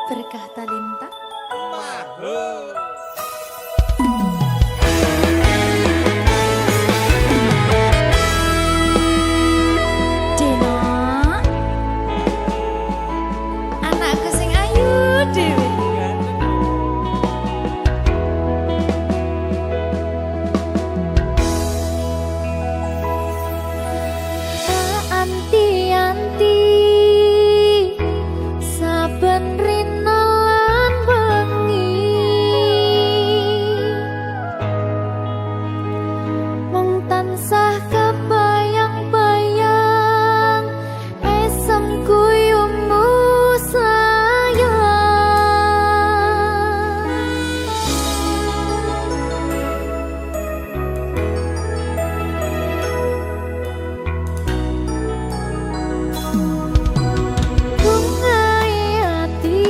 Berkah talenta. Deno, anakku sing ayu dhewe. Anti-anti saben rina lan wengi mung tansah kebayang-bayang esem guyumu sayang. Bungai ati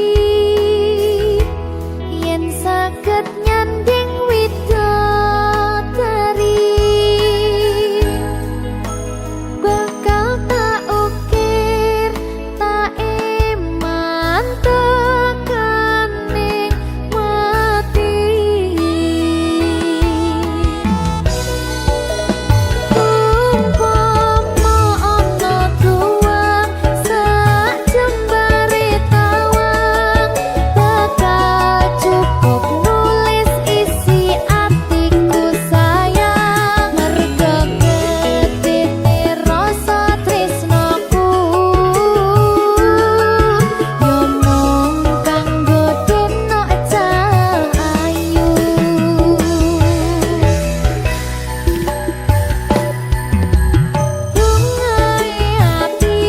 yen saged nyanding widodari bakal tak ukir tak iman tekaning mati. Umpama ana tuwang sak jembare tawang bakal cukup nulis isi atiku sayang merga gedene rasa tresnaku yo mung kanggo deno cahayu. Bungai ati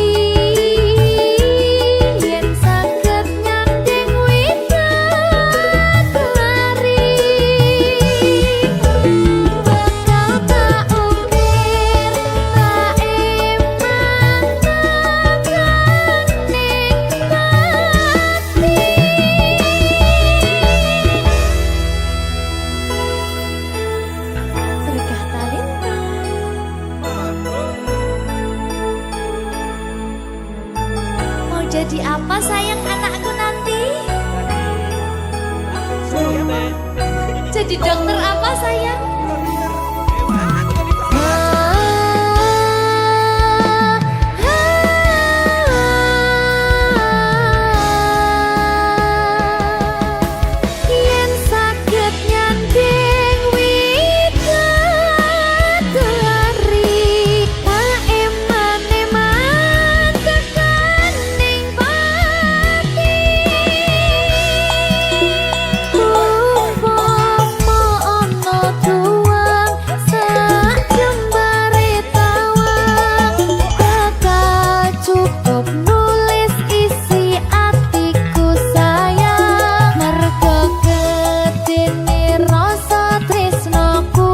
yen saged nyanding widodari bakal tak ukir tak iman tekaning mati. Berkah talenta. Mau jadi apa sayang anakku nanti? Jadi dokter apa sayang? Yen saged nyanding widodari tak eman-eman tekaning pati. Umpama ana tuwang sak jembare tawang bakal cukup nulis isi atiku sayang merga gedene rasa tresnaku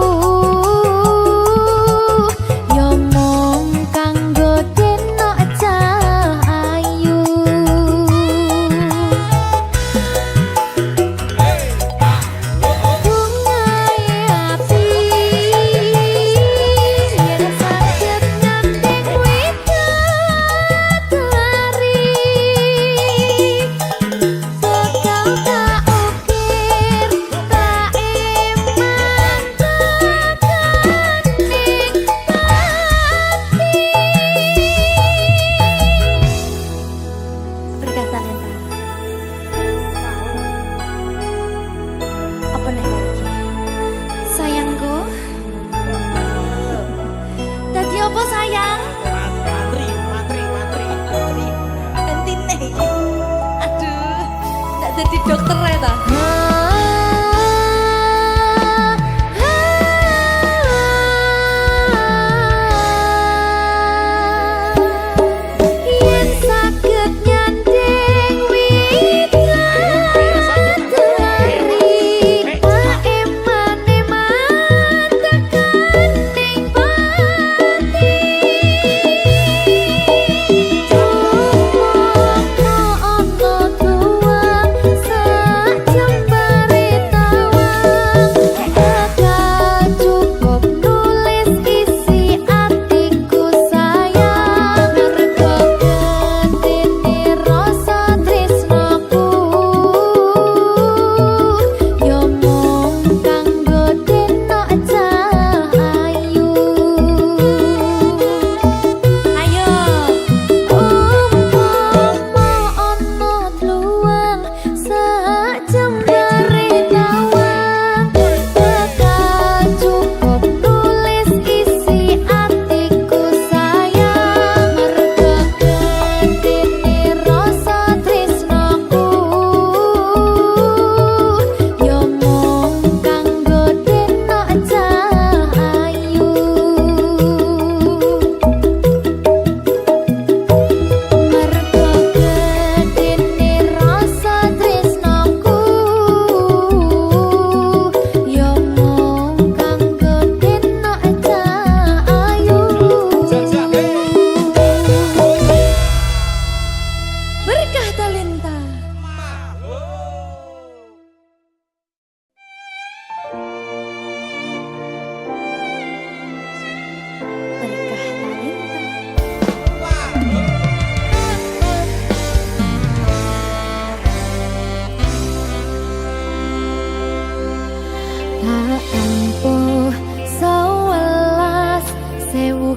yo mung kanggo deno cahayu. Bungai ati yen saged nyanding widodari bakal tak ukir tak iman tekaning pati. Berkah talenta. Apa nek iki? Sayangku. Dadi apa sayang? Entine iki. Aduh, ndak dadi dokter ya ta? Yen saged nyanding widodari tak eman-eman tekaning pati. Umpama ana tuwang sak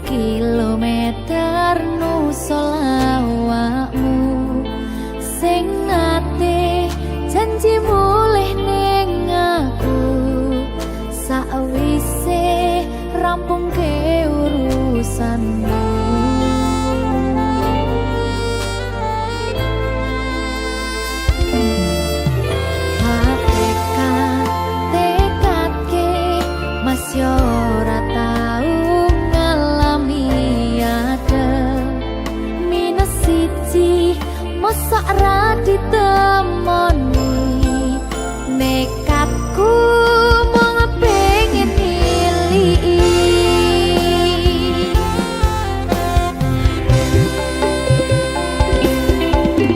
kilometer nusolawakmu sing nate janji mulih ning aku sakwise rampung ke urusanmu. Ora tau ngalami ada minus siji mosok ra ditemoni nekatku mung pengen nilii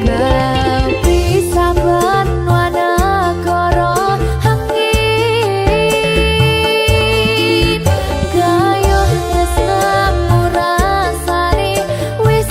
kau bisa Wis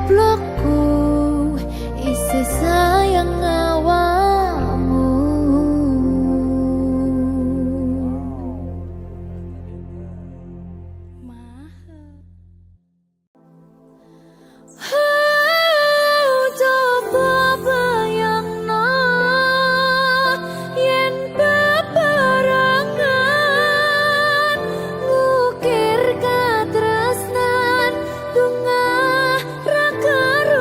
goblokku isi sayang awamu. Coba bayangno yen bebarengan ngukir katresnan tungah ra karo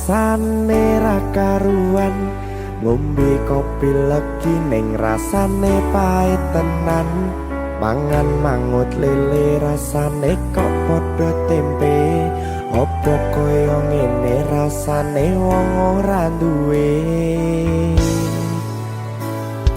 rasane ra karuan, ngombe kopi legi ning rasane pahit tenan, mangan mangut lele rasane kok padha tempe, opo koyo ngene rasane wong ora duwe.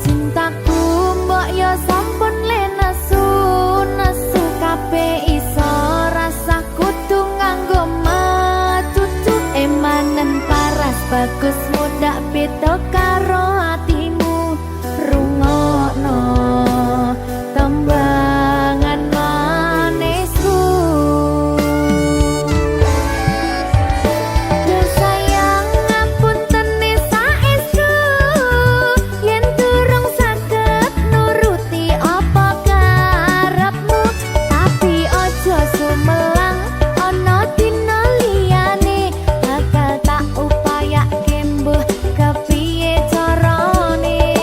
Cintaku mbok yo sampun le nesu kabeh iso rasa kudu nganggo matutu emanen paras bagus mudak beda karo atimu rungokno tembangan manisku. Yo sayang ngapunten saestu yen durung saged nuruti apa karepmu, tapi ojo sumelang ana dina liyane bakal tak upayake mbuh kepiye carane.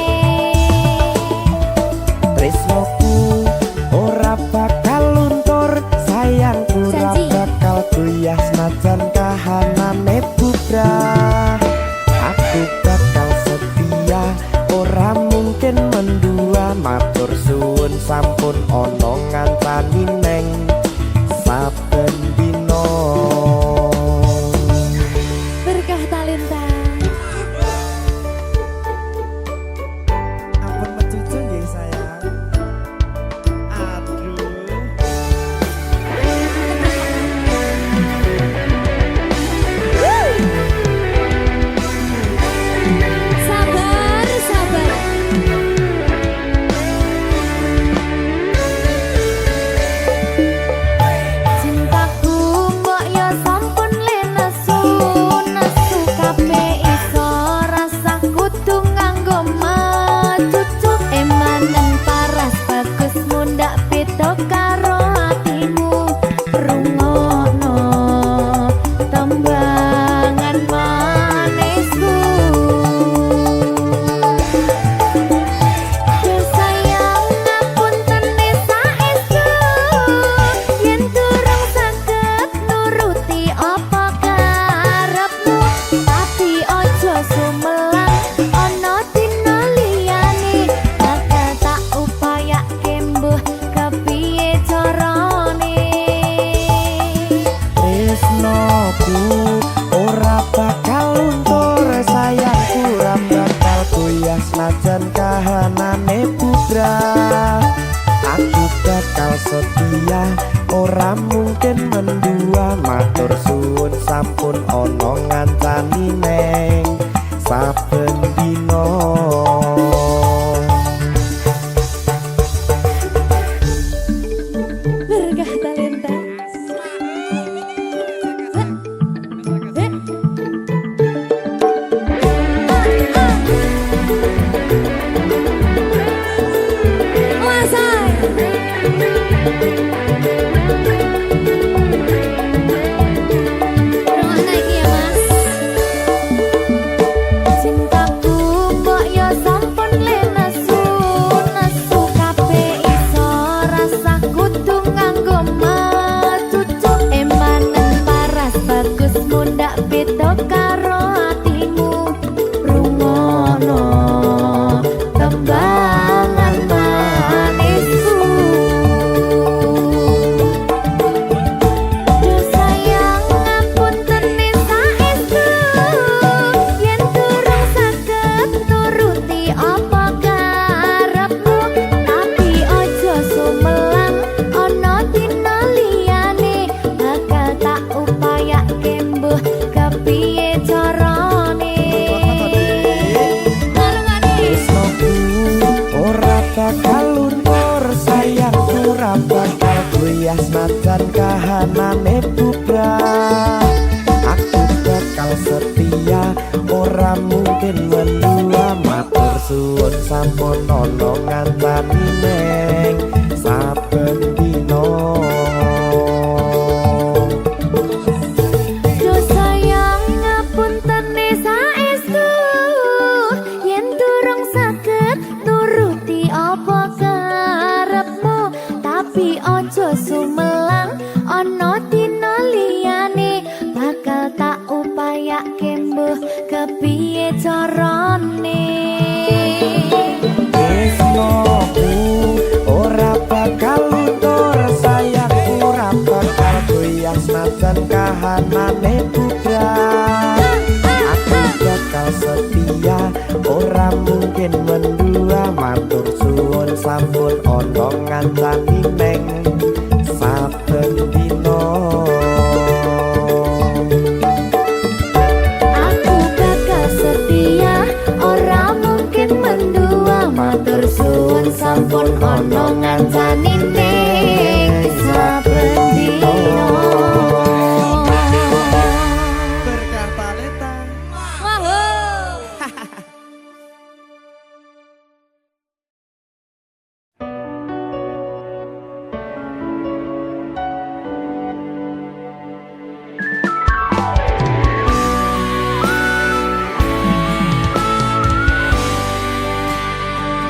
Tresnoku ora bakal luntur, sayangku ora Janji. bakal goyah senajan kahanane bubrah. Aku bakal setia, ora mungkin mendua, matur suwun sampun ana ngancani neng saben dina. Berkah talenta. Ampun mecucu nggih sayang. Aduh. Sabar, sabar. Cintaku mbok yo sampun le nesu kabeh iso rasa kudu nganggo matutu emanen paras bagus mundak beda karo atimu rungokno tembangan manisku. Yo sayang ngapunten saestu yen durung saged nuruti apa karepmu, tapi ojo sumelang ana dina liyane bakal tak upayake mbuh kepiye carane. Tresnoku ora bakal luntur, sayangku ora bakal goyah senajan kahanane bubrah. Aku bakal setia, ora mungkin mendua, matur suwun sampun ana ngancani neng saben dina. Berkah talenta. Cintaku mbok yo sampun le nesu kabeh iso rasa kudu nganggo matutu emanen paras bagus mundak beda karo atimu rungokno tembangan manisku. Yo sayang ngapunten saestu yen durung saged nuruti apa karepmu, tapi ojo sumelang ana dina liyane bakal tak upayake mbuh kepiye carane. Tresnoku ora bakal luntur, sayangku ora bakal goyah senajan kahanane bubrah. Aku bakal setia, ora mungkin mendua, matur suwun sampun ana ngancani neng saben dina. Yo sayang ngapunten saestu yen durung saged nuruti apa karepmu, tapi ojo sumelang ana dina liyane bakal tak upayake ono ngancani neng saben dino. Aku bakal setia, ora mungkin mendua. Matur suwun sampun ono ngancani ning saben dino. Berkah talenta. Wahoo.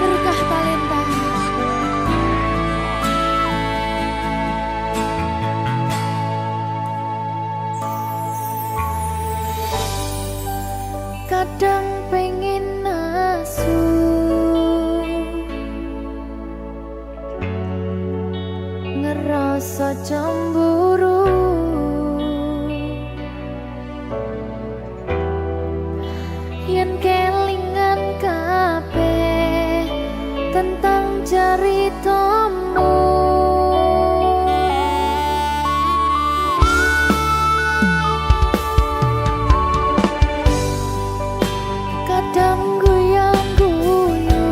Berkah talenta. Kadang pengen nasu, ngerasa cemburu, yen kelingan kabeh tentang ceritamu. Kadang guyang-guyu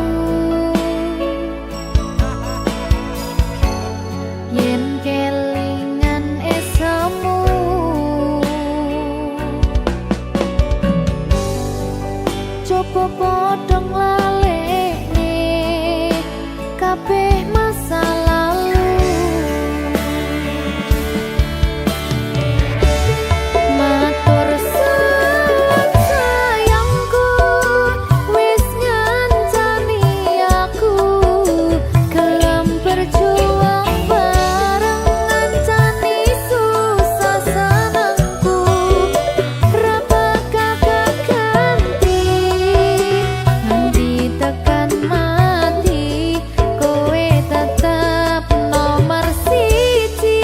yen kelingan esamu. Coba padha nglalekne kabeh masa lalu. Matur suwun sayangku, wis ngancani aku gelem berjuang bareng ngancani susah senengku. Ra bakal ganti nganti tekan mati, kowe tetep nomor siji.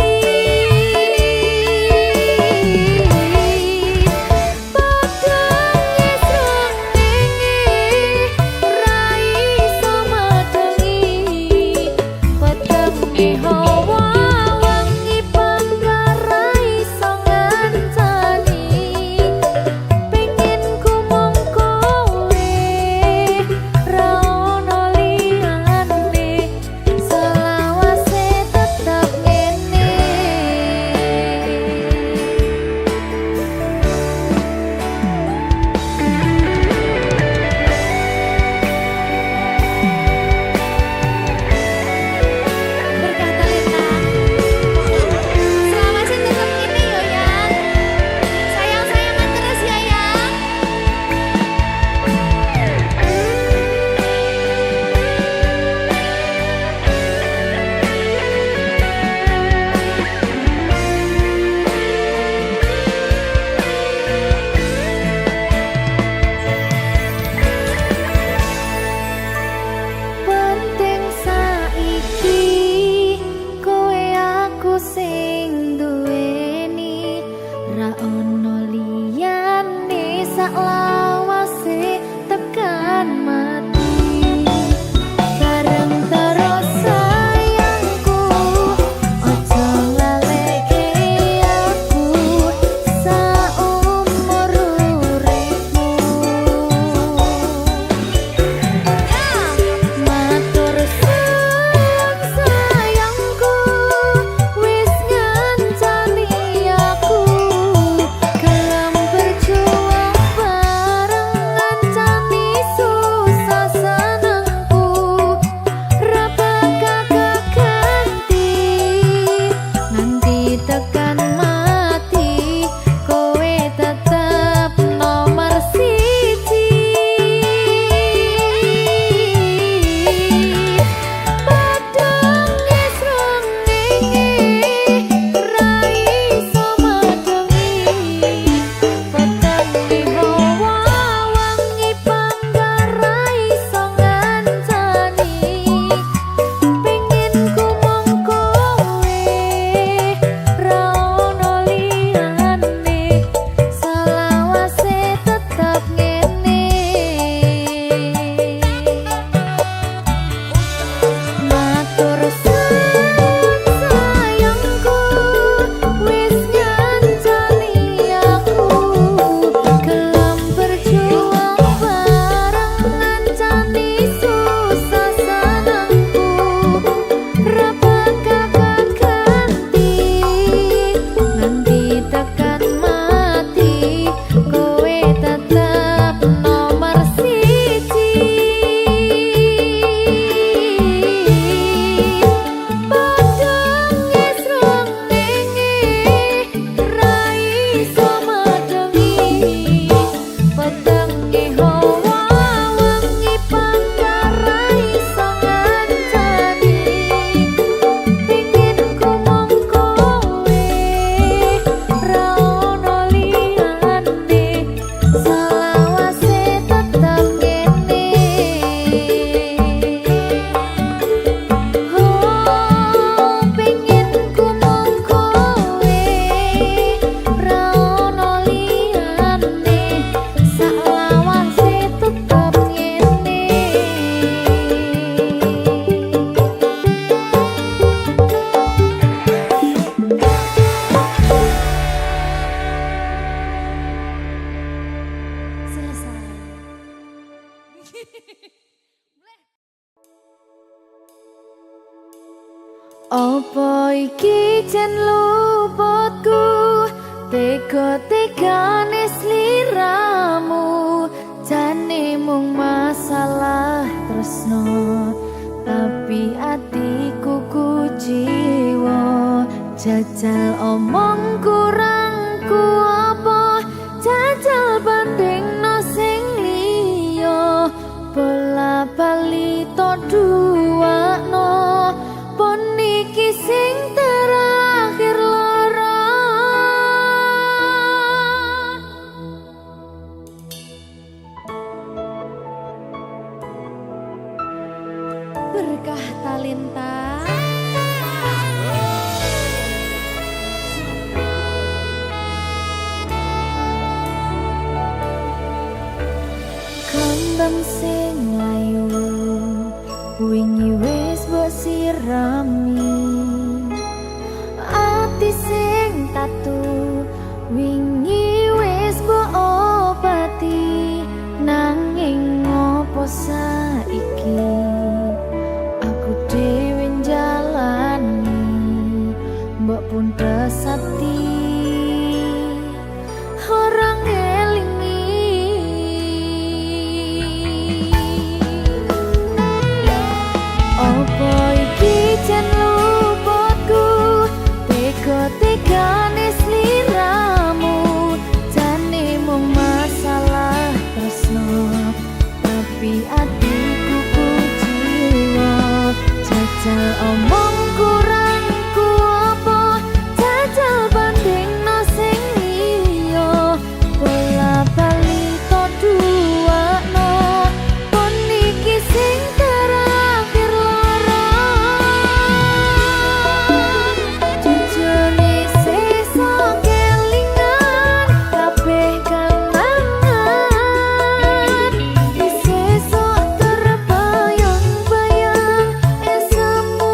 Berkah talenta. Apa iki jan luputku, tega-tegane sliramu, jane mung masalah tresno, tapi atiku kuciwa. Jajal omong kurangku apa, jajal bandingno sing liya, bola bali to duwakno, pon iki sing terakhir lara. Berkah talenta. Kembang sing layu wingi wis mbok sirami, ati sing tatu wingi wis mbok obati, nanging ngopo saiki aku dhewe njalani mbok pun pesati orang elingi. Apa iki jan luputku, tega-tegane sliramu, jane mung masalah tresno, tapi atiku kuciwa. Jajal omong kurangku apa, jajal bandingno sing liya, bola bali to duwakno, pon iki sing terakhir lara. Jujune sesa kelingan kabeh kenangan, sesok terbayang-bayang esemu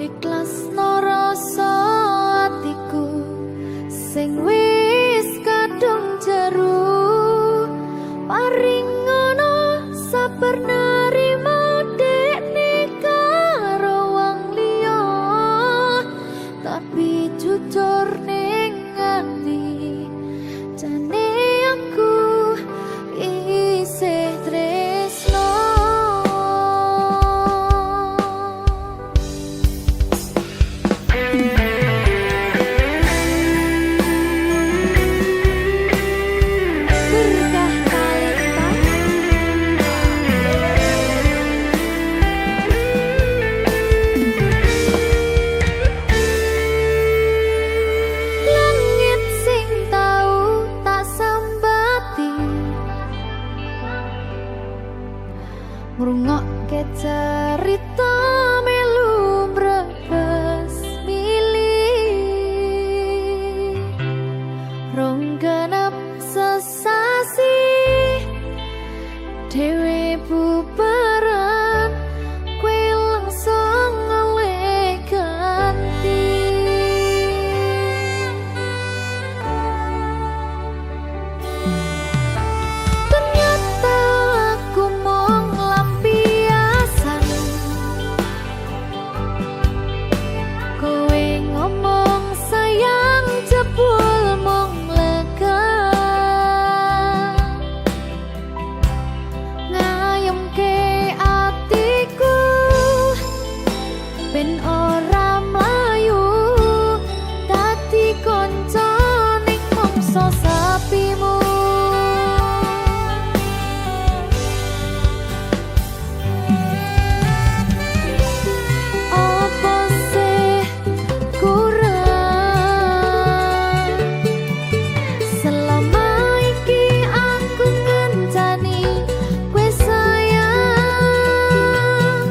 ikhlas rasa atiku sing wis kadung jeru paring ngono sabar nerima dekne karo wong liya tapi jujur ning ati jane aku isih tresno berkah talenta langit sing tau tak sambati ngrungokke cerita melu brebes milih rong genep sesasi dhewe bubaran kowe langsung oleh ganti ternyata aku mung lampiasan kowe ngomong sayang jebul mung lega ngayemke atiku ben ora mlayu dadi kanca ning mangsa sapimu apa sih kurang selama iki aku ngencani kowe sayang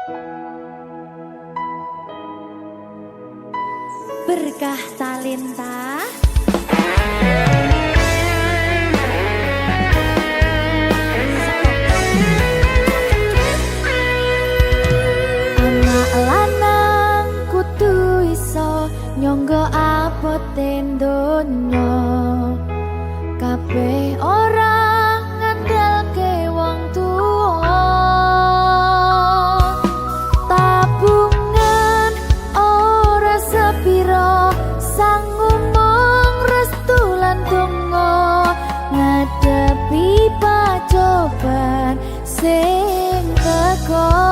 Berkah talenta. Anak lanang kudu iso nyangga abote donya. Kabeh ora ngandalke wong tuwa. Tabungan ora sepiro sangu mung restu lan donga ngadepi pacoban sing teko.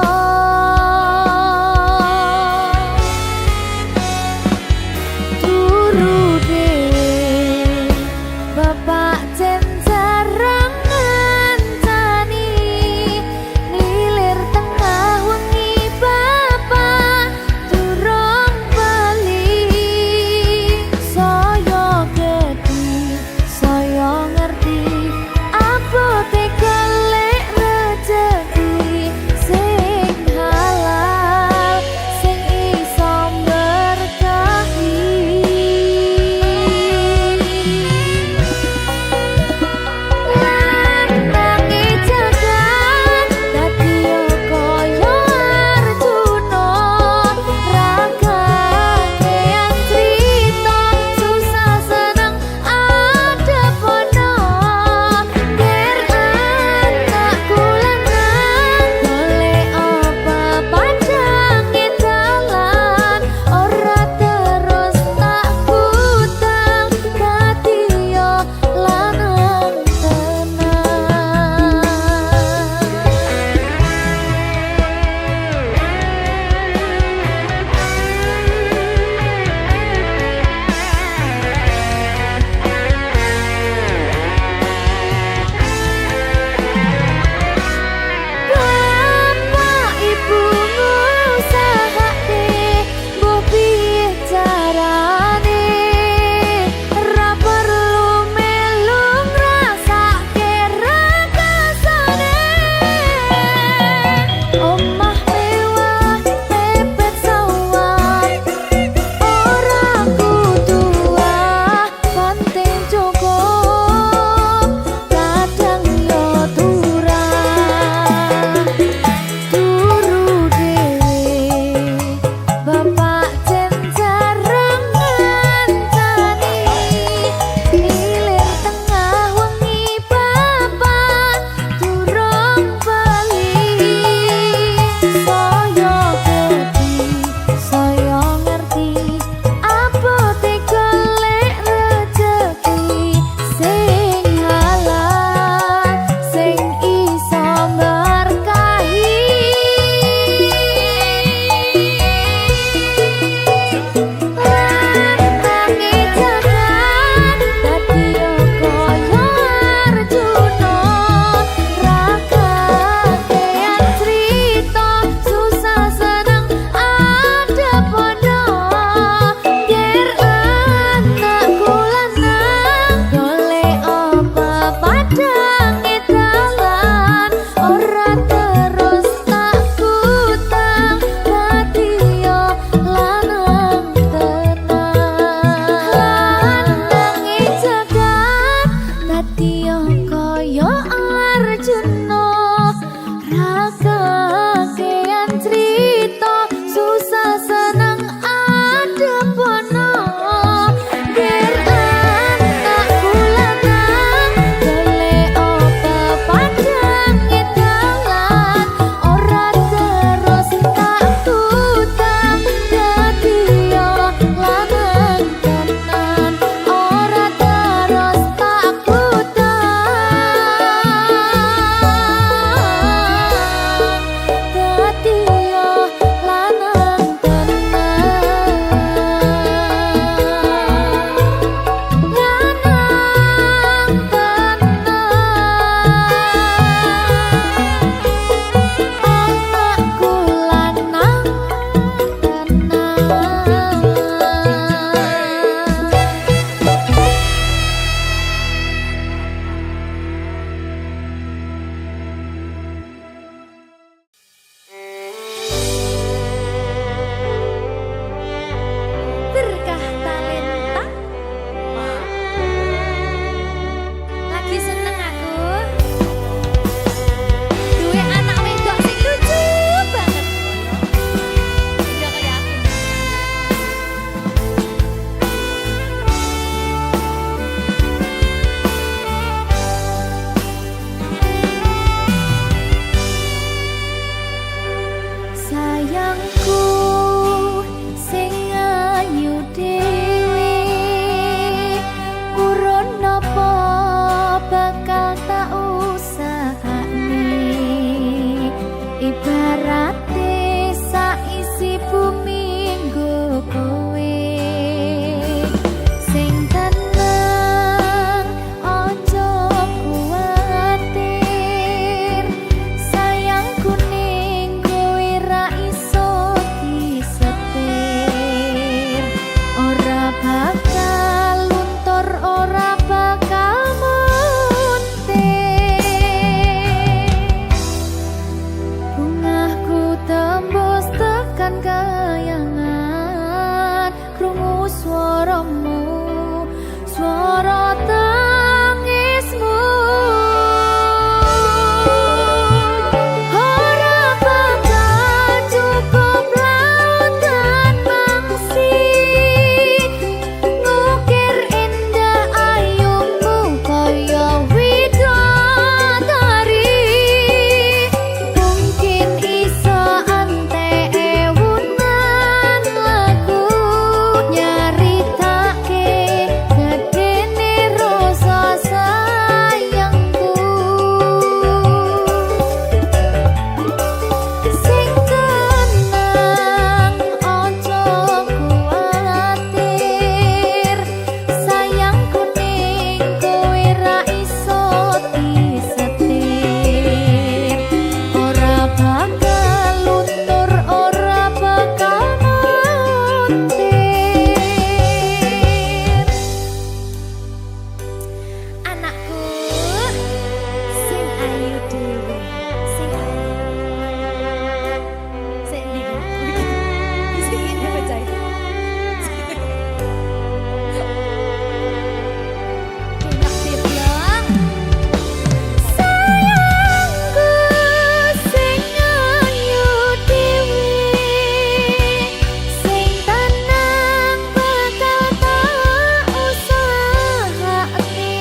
tekan kayangan krungu swaramu swara tangismu ora bakal cukup lautan mangsi ngukir indah ayumu kaya widodari mungkin iso ante ewunan lagu nyaritake gedene rasa sayangku sing tenang ojo kuwatir sayangku ning kowe ra iso disetir ora bakal luntur ora bakal muntir anakku sing ayu dhewe sing sing ndi sing ini bacai enak dibilang sayangku sing ayu dhewe sing tenang bakal tak usahake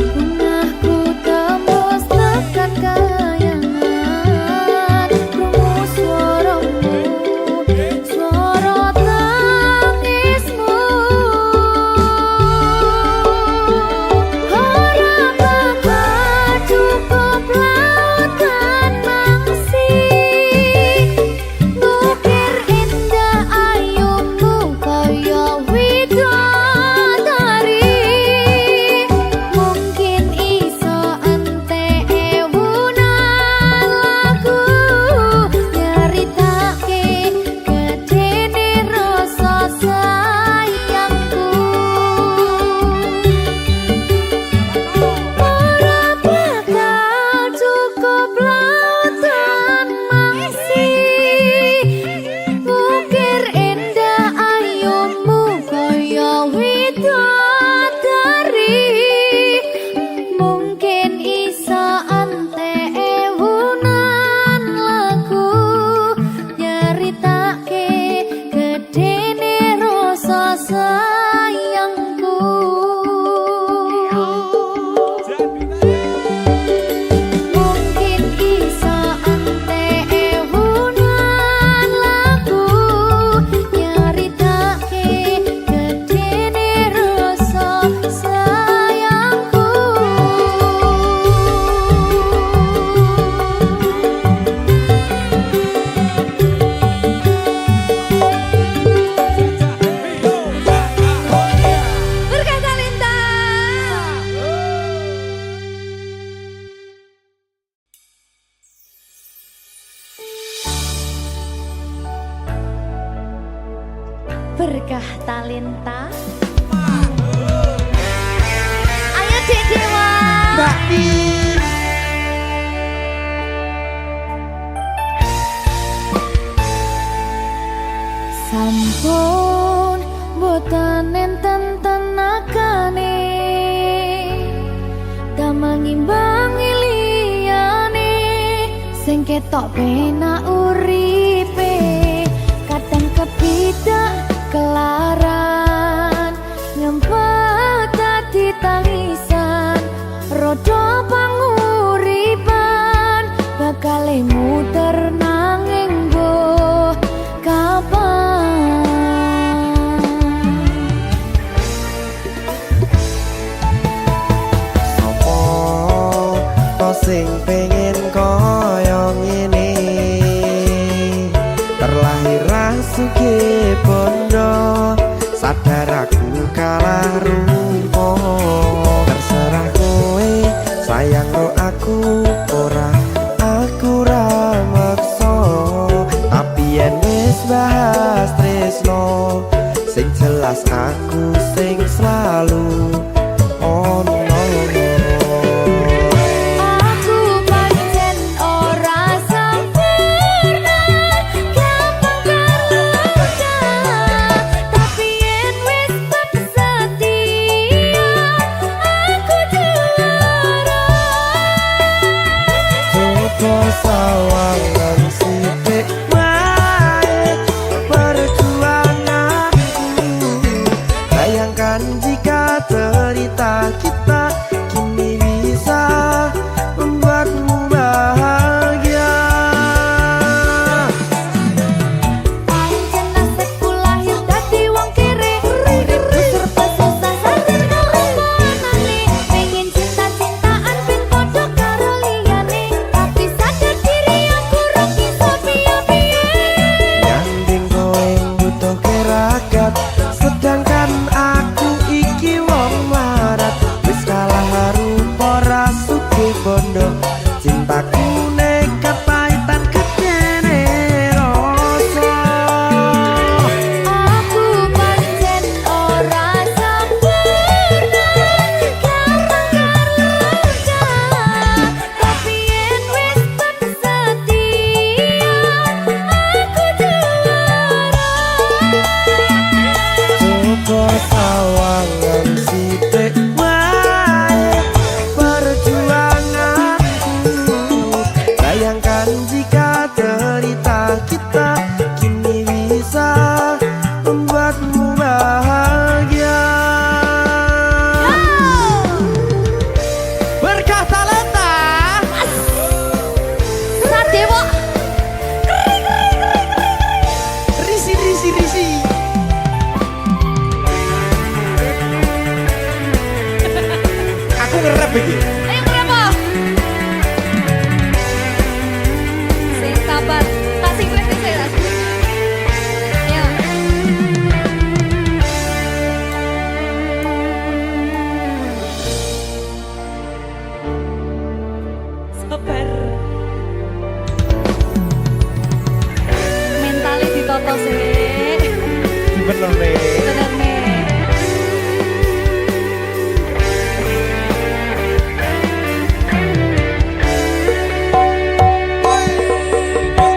bungahku tembus tekan kayangan krungu swaramu swara tangismu ora bakal cukup lautan mangsi ngukir indah ayumu kaya widodari mungkin iso ente ewunan lagu nyaritake gedene rasa sayangku ora bakal cukup lautan mangsi ngukir indah ayumu kaya widodari mungkin iso ante ewunan lagu nyaritake gedene rasa sayangku mungkin iso ante ewunan lagu nyaritake gedene rasa sayangku Berkah Talenta Berkah Talenta ayo Dek Dewa Mbak Di sampun boten enten tenagane damang imbangi liyane sing ketok penak uripe kadang kepidak kelaran ngempet dadi tangisan rodo panguripan bakal muter nanging mbok kapan Sopo to sing pengen kaya ngene terlahir rasuke bondo sadar aku kalah rumpo terserah kowe sayang ro aku ora aku ra maksa tapi yen wis bahas tresno sing jelas aku sing selalu ono aku nge-rap iki. Ayo kenapa? Sing sabar. Kasih kritik saya. Ya. Sabar. Mentali ditoto sih. Bener nih. Bener nih.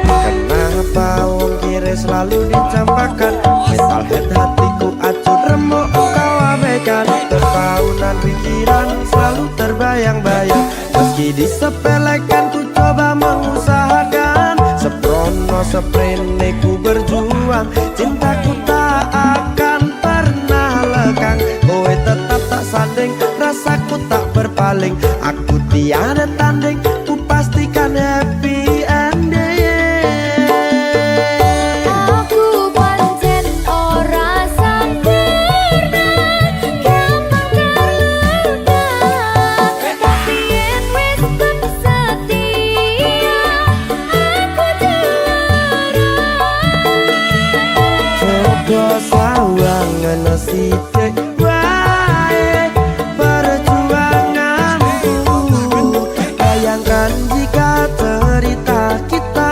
Kenapa wong kiri selalu dicampakkan? Metalhead hatiku acur remuk kau abaikan. Terpaunan pikiran selalu terbayang-bayang. Meski disepelekan ku coba mengusahakan. Seprono seprene ku berjuang. Cintaku tak akan pernah lekang. Kowe tetap tak sanding, rasaku tak berpaling. Aku tiada tanding, ku pastikan happy ending. Aku pancen ora sempurna, gampang terluka. Tapi yen wis setia, aku juara. Coba sawangan sithik wae perjuanganku. Bayangkan jika cerita kita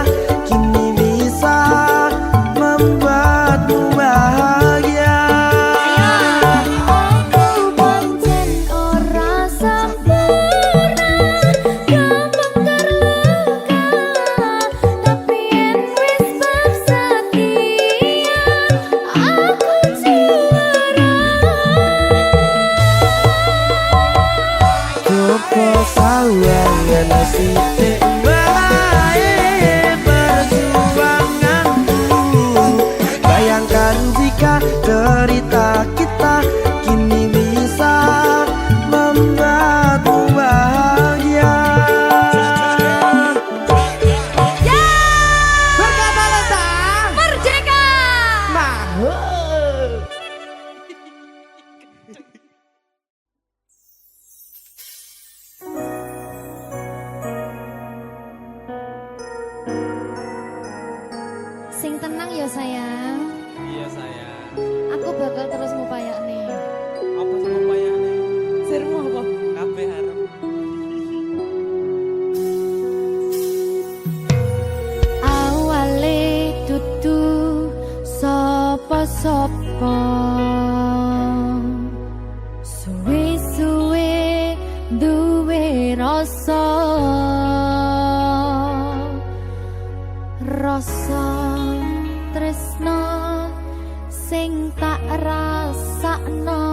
kini bisa membuatmu bahagia. Aku pancen ora sempurna, gampang terluka. Tapi yen wis setia, aku juara. Coba sawangan sithik wae perjuanganku. Bayangkan jika cerita kita kini bisa membuatmu bahagia. Ya, Berkata lesa merdeka. mahal. Sing tenang ya sayang. Iya sayang. Aku bakal terus ngupayakne. Apa sih upayane? Sirmu apa? Kabeh harem. Awale dudu sapa-sapa. Suwe-suwe duwe rasa. Rasa tresno sing tak rasakno.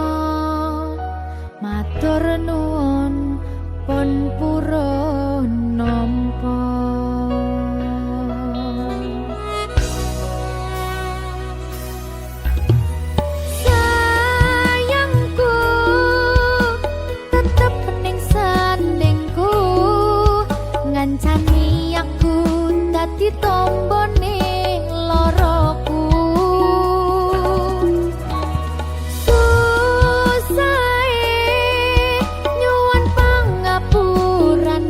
Matur nuwun pun purun nampa. Sayangku tetep ning sandingku, ngancani aku dadi tombone loroku. Susahe nyuwun pangapuran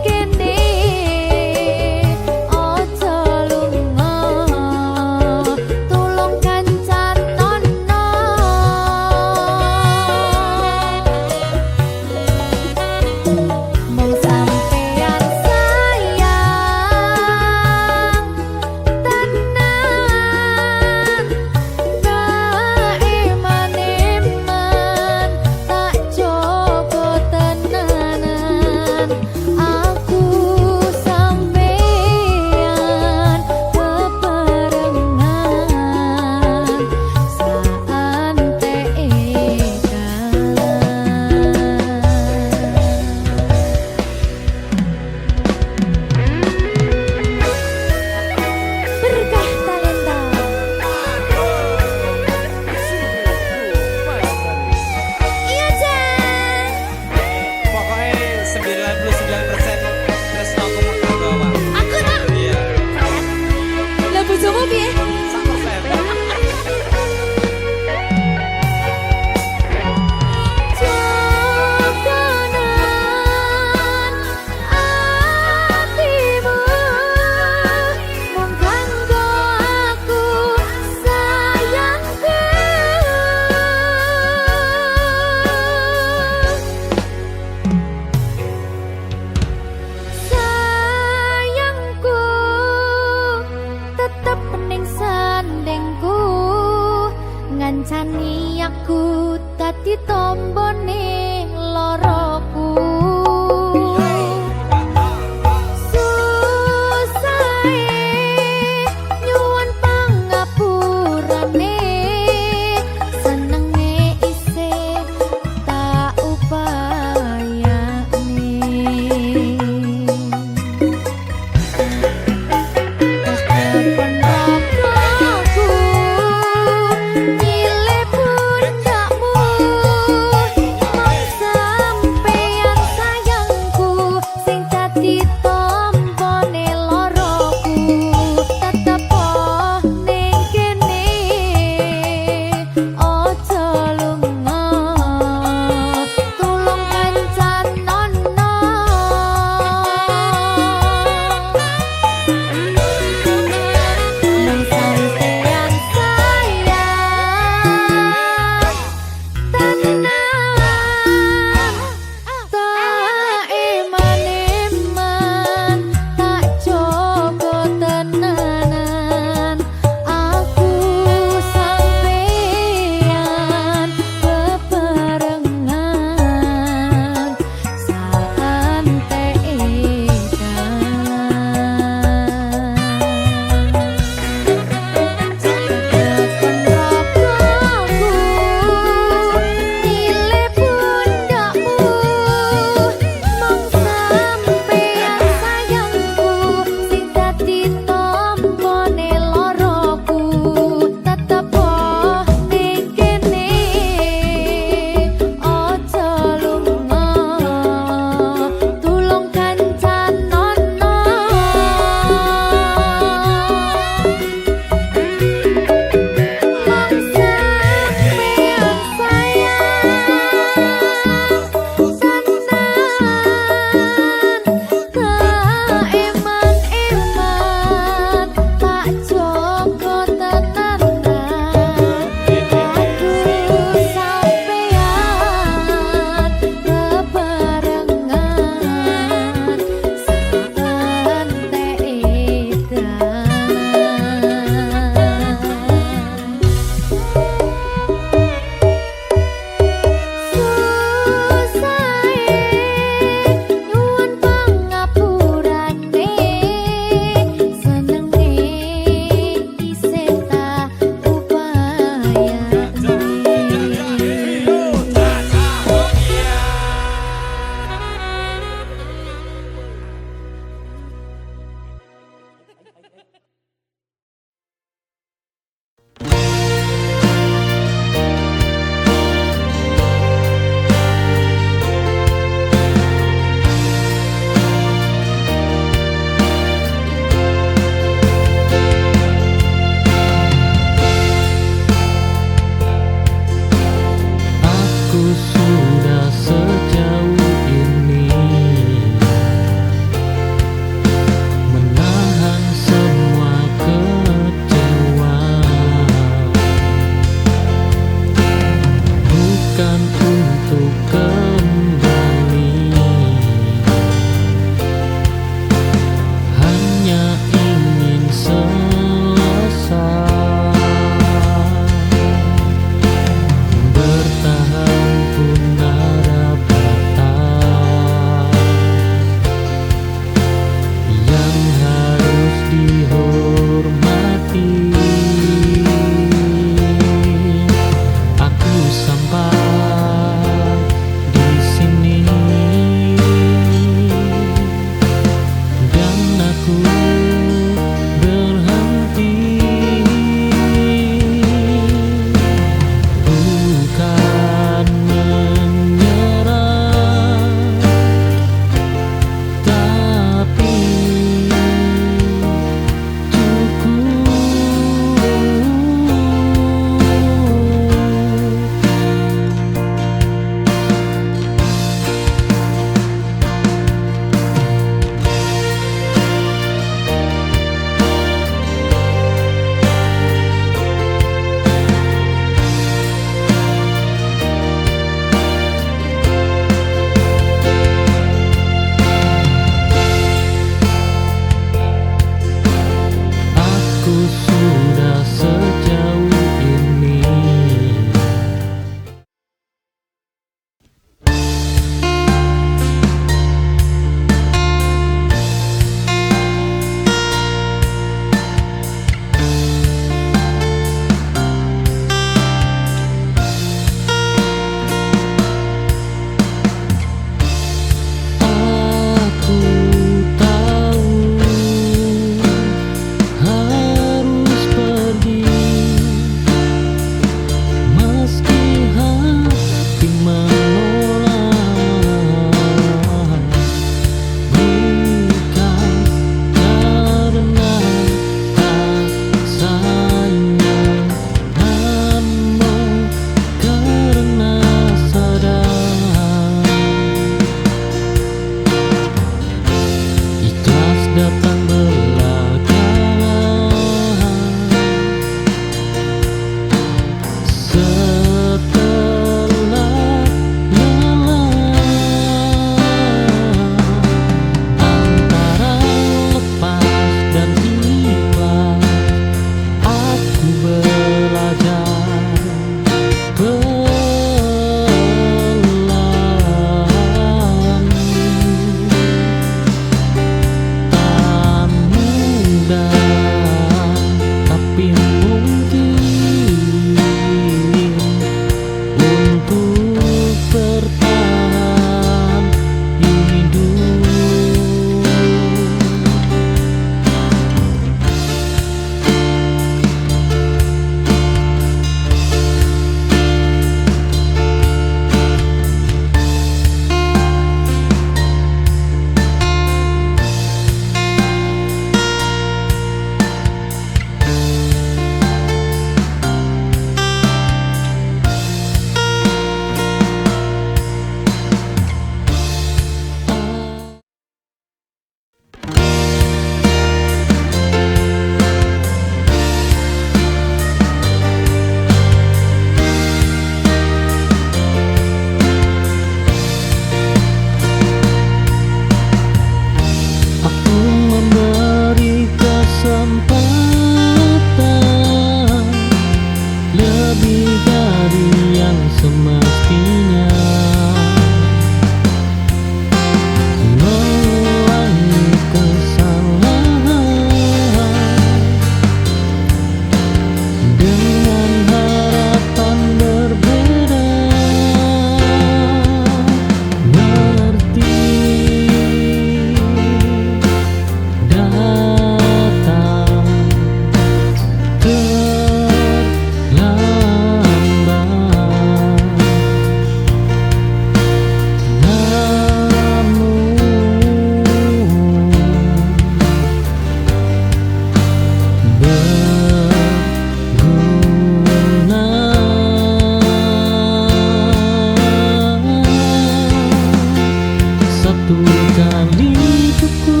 satu kali cukup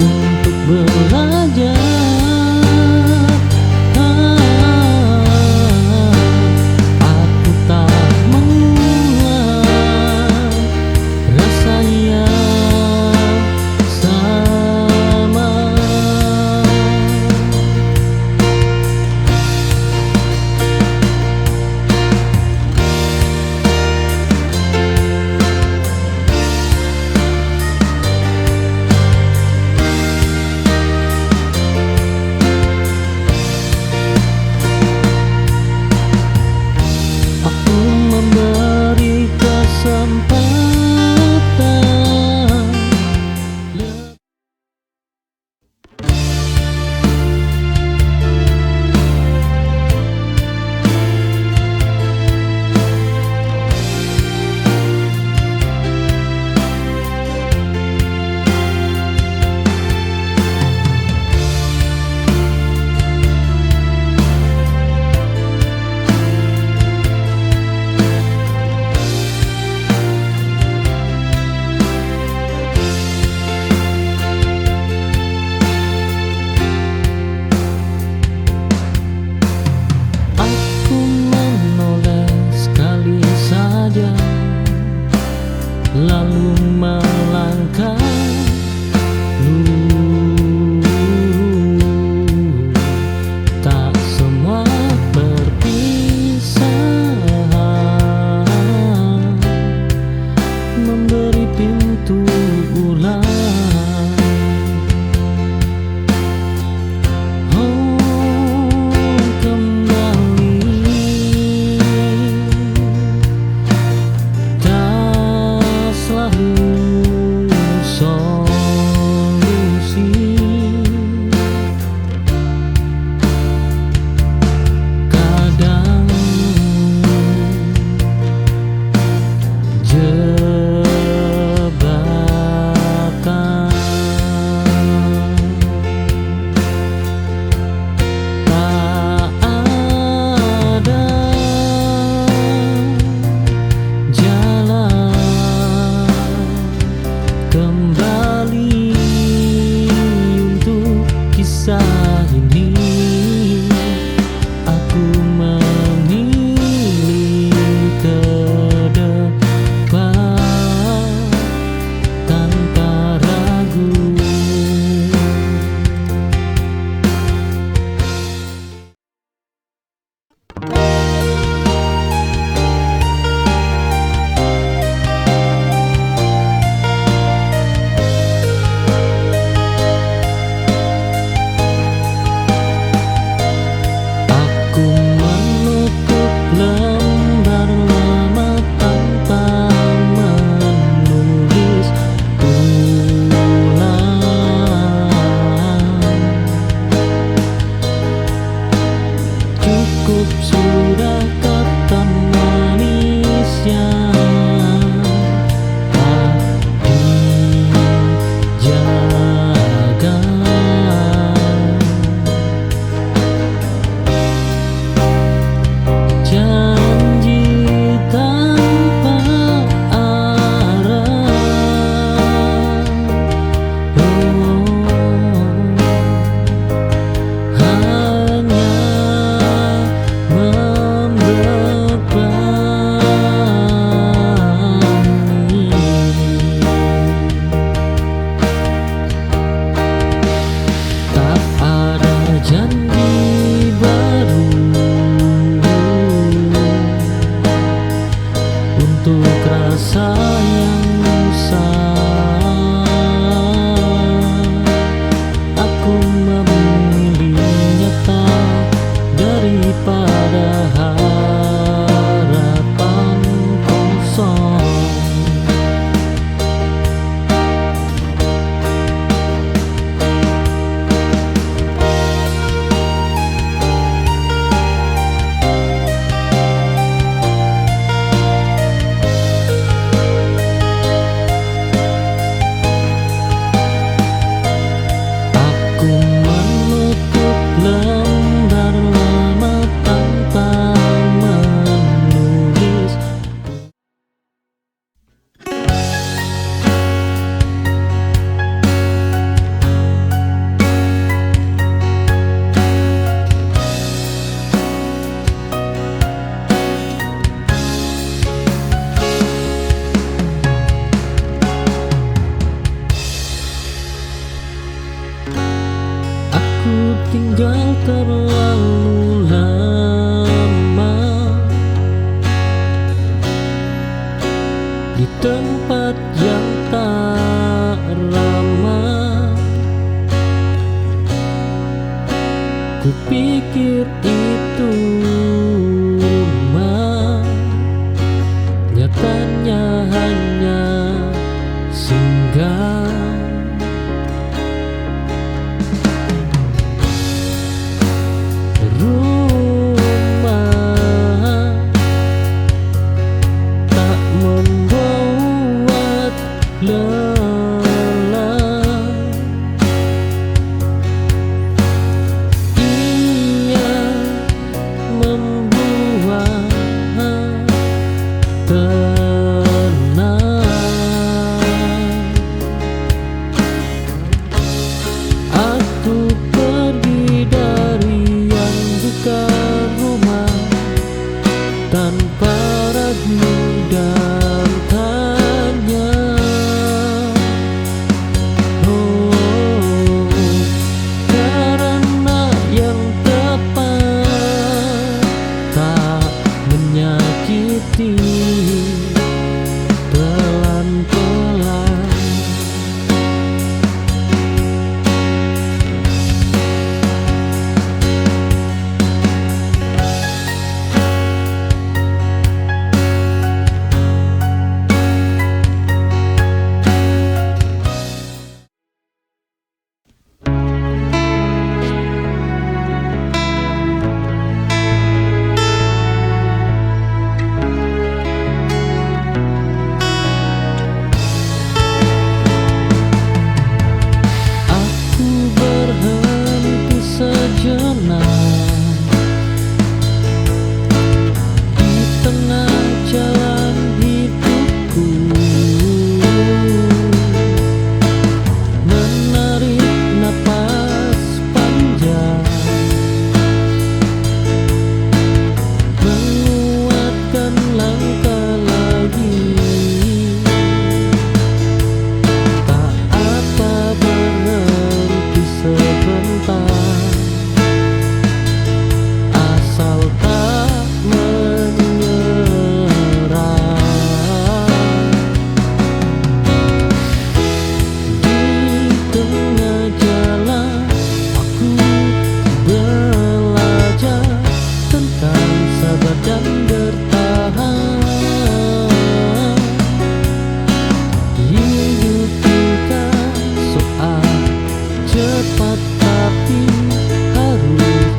untuk belajar. Aku tak mengulang rasa yang sama. Aku memberi kesempatan. Aku menoleh sekali saja, lalu melangkah tak semua perpisahan memberi pintu ulang. Kembali untuk kisah ini, aku memilih ke depan tanpa ragu. Aku menutup lembar lama tanpa menulis ulang. Cukup sudah kata manis yang tak dijaga. Janji tanpa arah, hanya membebani. Tak ada janji baru untuk rasa yang usang. Aku memilih nyata daripada harapan kosong. Aku menutup lembar lama tanpa menulis di tempat yang tak ramah. Kupikir itu rumah, nyatanya hanya singgah. Rumah tak membuat lelah, ia membuat tenang. Aku pergi dari yang bukan rumah tanpa ragu dan tanya. Oh, karena yang tepat tak menyakiti pelan-pelan. Aku berhenti sejenak di tengah jalan hidupku, menarik napas panjang, menguatkan langkah lagi. Tak apa berhenti sebentar, asal tak menyerah. Di tengah jalan aku belajar tentang sabar dan bertahan. Hidup bukan soal cepat, tapi harus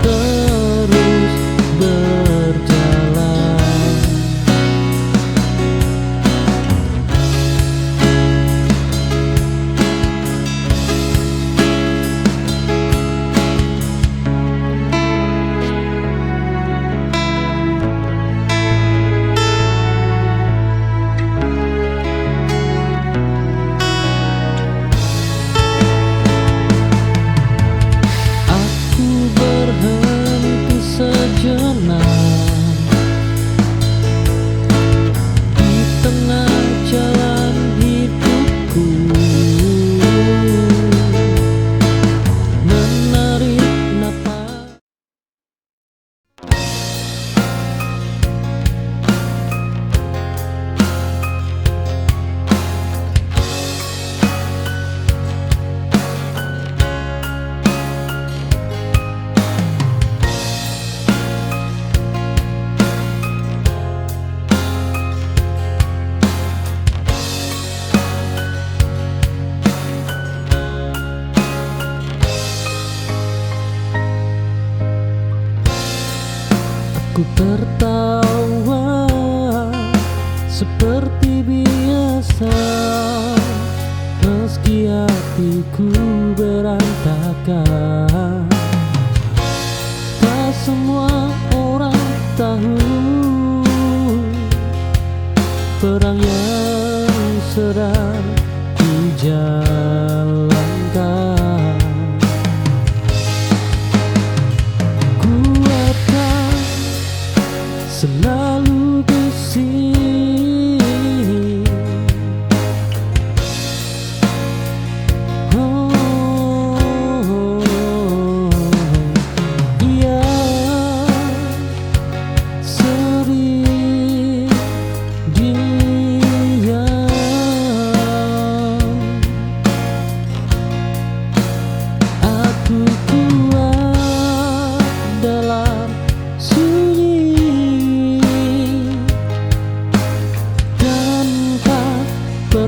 terus berjalan. Aku berhenti sejenak di tengah jalan hidupku, menarik napas. Aku tertawa seperti biasa, meski hatiku berantakan. Tak semua orang tahu perang yang sedang dijalankan. Kuatkan selalu di sini. Iya, sering di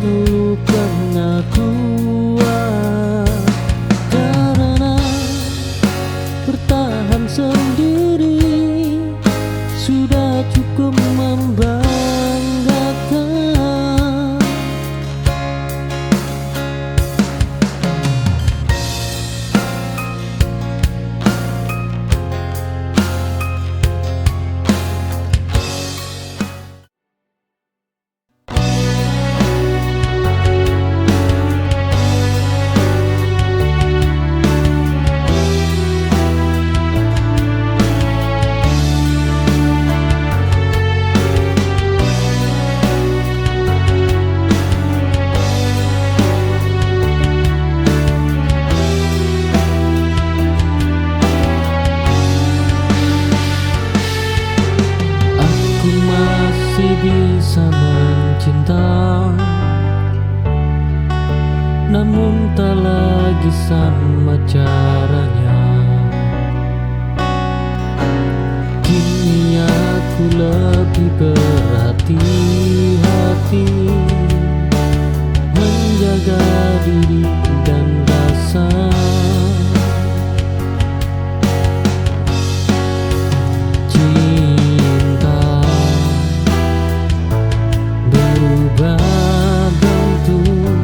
dulu pernah kuat karena bertahan sendiri sudah cukup membanggakan. Aku masih bisa mencinta, namun tak lagi sama caranya. Kini aku lebih berhati-hati menjaga diri dan rasa. Cinta berubah bentuk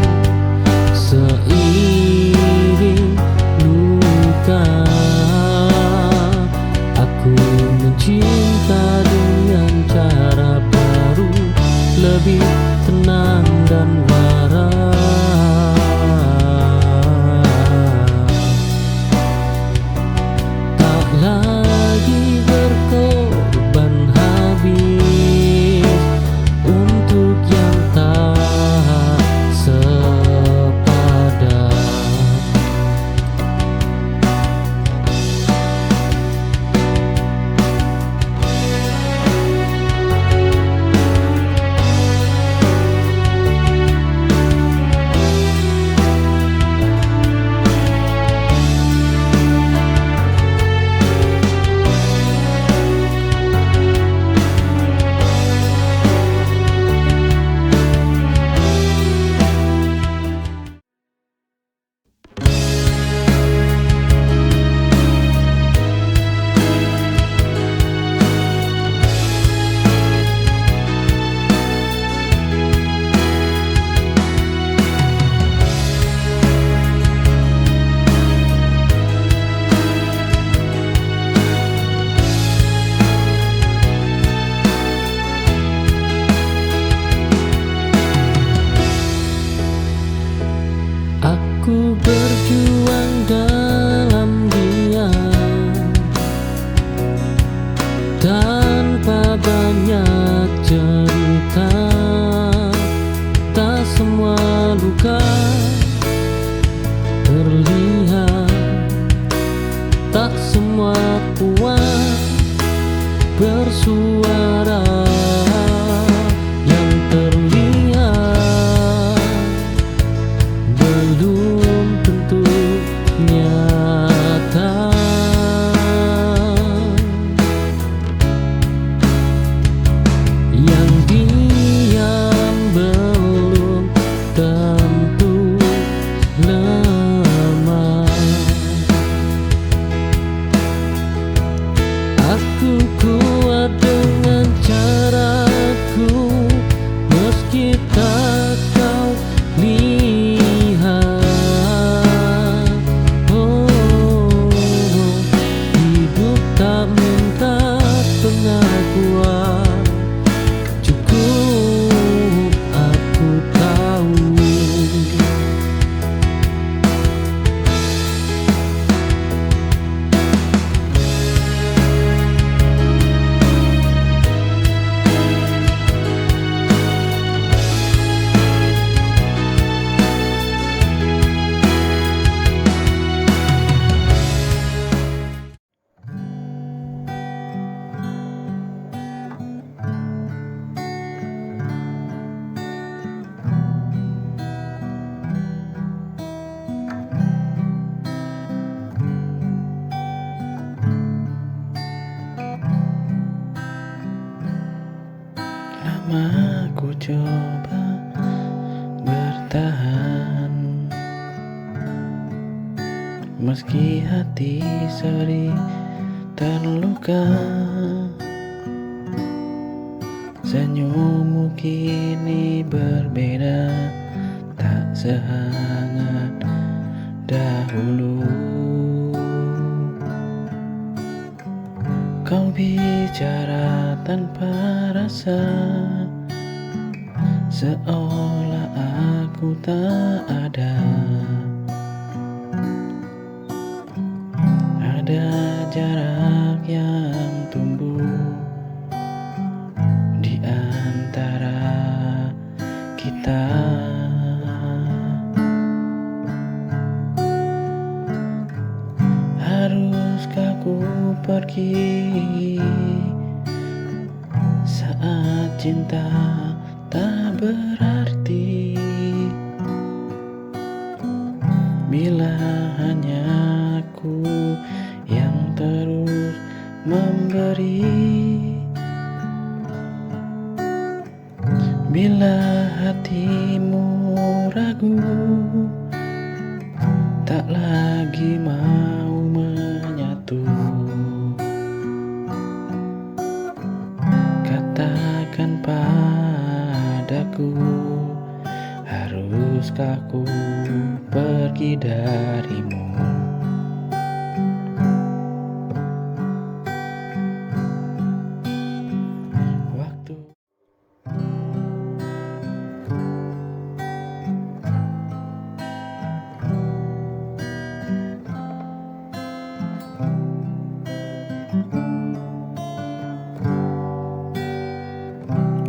seiring luka. Aku mencinta dengan cara baru, lebih tenang dan waras. Tak lagi berkorban habis untuk yang tak sepadan. Aku berjuang dalam diam tanpa banyak cerita. Tak semua luka terlihat, tak semua kuat bersuara. Yang terlihat belum tentu nyata. Yang diam belum tentu lemah. Aku kuat dengan caraku, meski tak kau lihat. Hidup tak minta pengakuan, cukup aku tahu. Lama ku coba Meski hati sering terluka, senyummu kini berbeda, tak sehangat dahulu. Kau bicara tanpa rasa, seolah aku tak ada. Ada jarak yang tumbuh di antara kita. Haruskah ku pergi saat cinta tak berarti, bila hanya aku yang terus memberi? Bila hatimu ragu, tak lagi mau menyatu, katakan padaku, haruskah ku pergi darimu? Waktu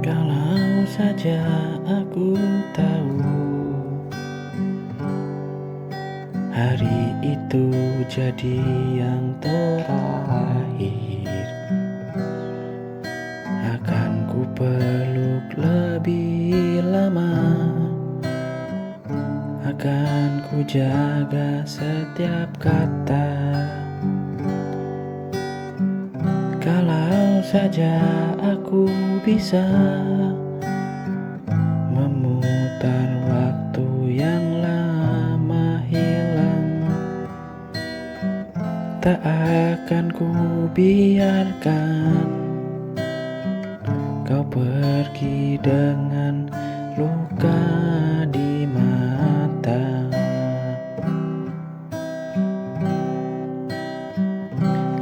kalau saja aku tahu hari itu jadi yang terakhir, akan ku peluk lebih lama, akan ku jaga setiap kata. Kalau saja aku bisa memutar waktu yang lama hilang, tak akan ku biarkan kau pergi dengan luka di mata.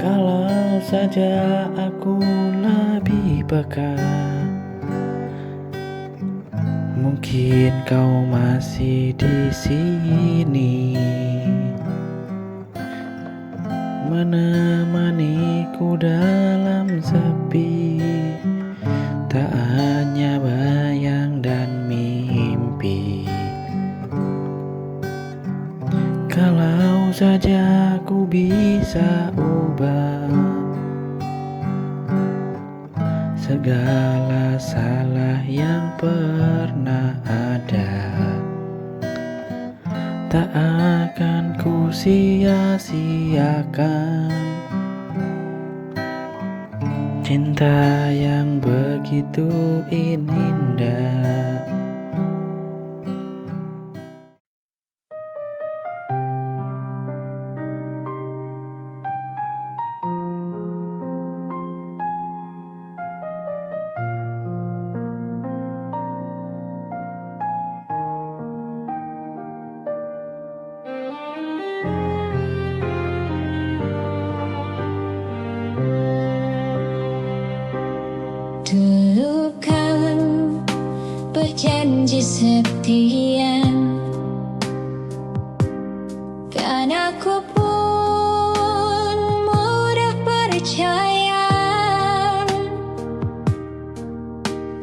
Kalau saja aku lebih peka, mungkin kau masih di sini, menemaniku dalam sepi, tak hanya bayang dan mimpi. Kalau saja aku bisa ubah segala salah yang pernah ada, tak akan ku sia-siakan cinta yang begitu indah. Dulu kan berjanji setia, kan aku pun mudah percaya.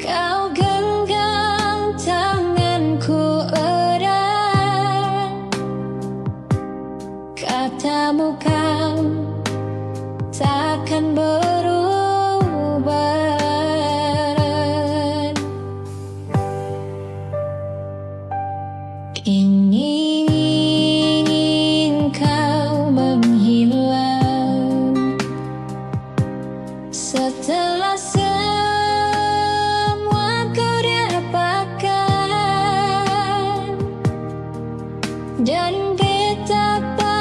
Kau genggam tanganku erat, katamu kau takkan berubah. Ingin kau menghilang setelah semua kau dapatkan, dan betapa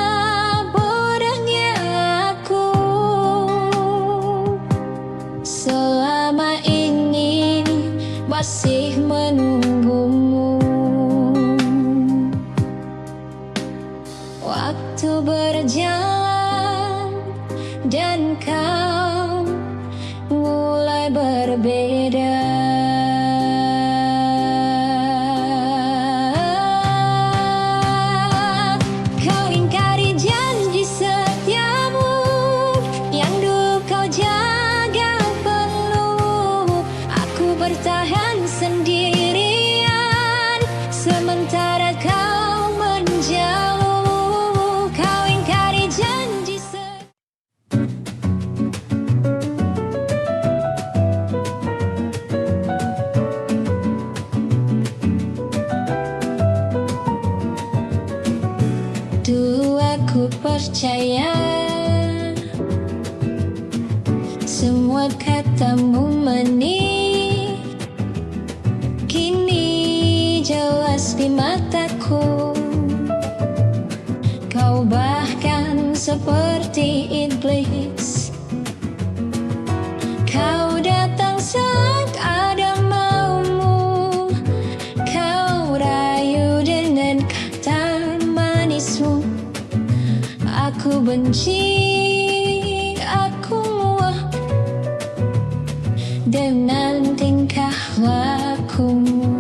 masih menunggumu. Waktu berjalan dan kau mulai berbeda. Kau ingkari janji setiamu yang dulu kau jaga penuh. Aku bertahan sendirian sementara kau menjauh. Kau ingkari janji dulu aku percaya semua katamu manis, kini jelas di mataku. Kau bahkan seperti iblis. Kau datang saat ada maumu. Kau rayu dengan kata manismu. Aku benci, aku muak dengan tingkah lakumu.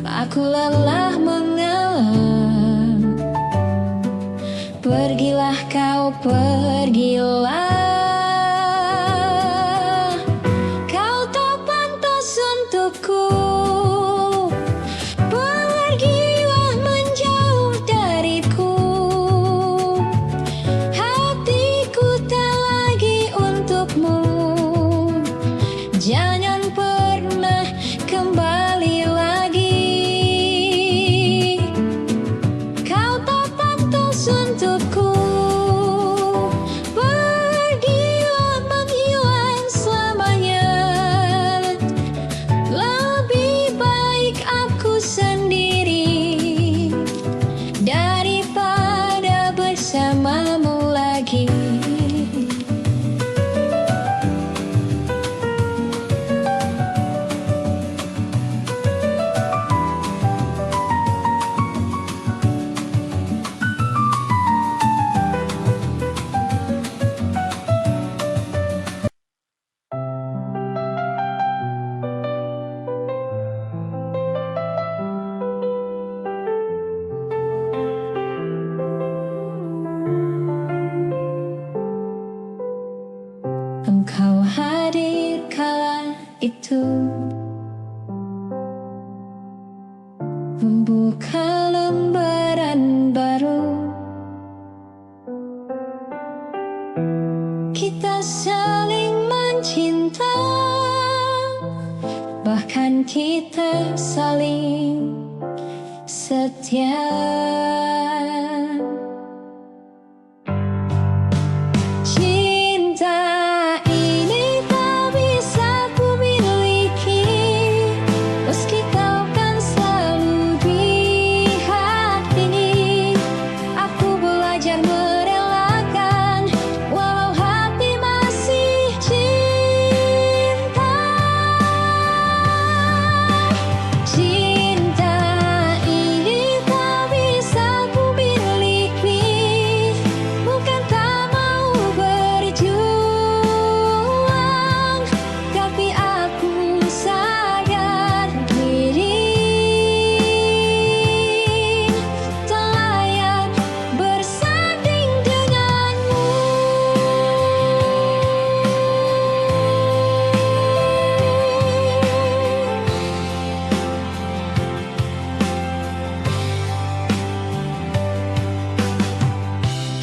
Aku lelah mengalah. Pergilah kau, pergilah. Kau tak pantas untukku. Pergilah menjauh dariku. Hatiku tak lagi untukmu. Jangan pernah kembali lagi. Kau tak pantas untukku. Pergilah menghilang selamanya. Lebih baik aku sendiri daripada bersamamu lagi. Engkau hadir kala itu, membuka lembaran baru. Kita saling mencinta, bahkan kita saling setia.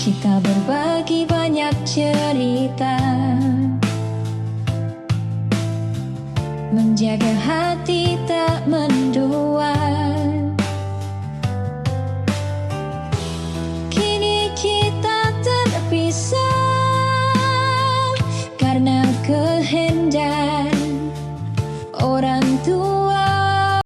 Kita berbagi banyak cerita, menjaga hati tak mendua. Kini kita terpisah karena kehendak orang tua.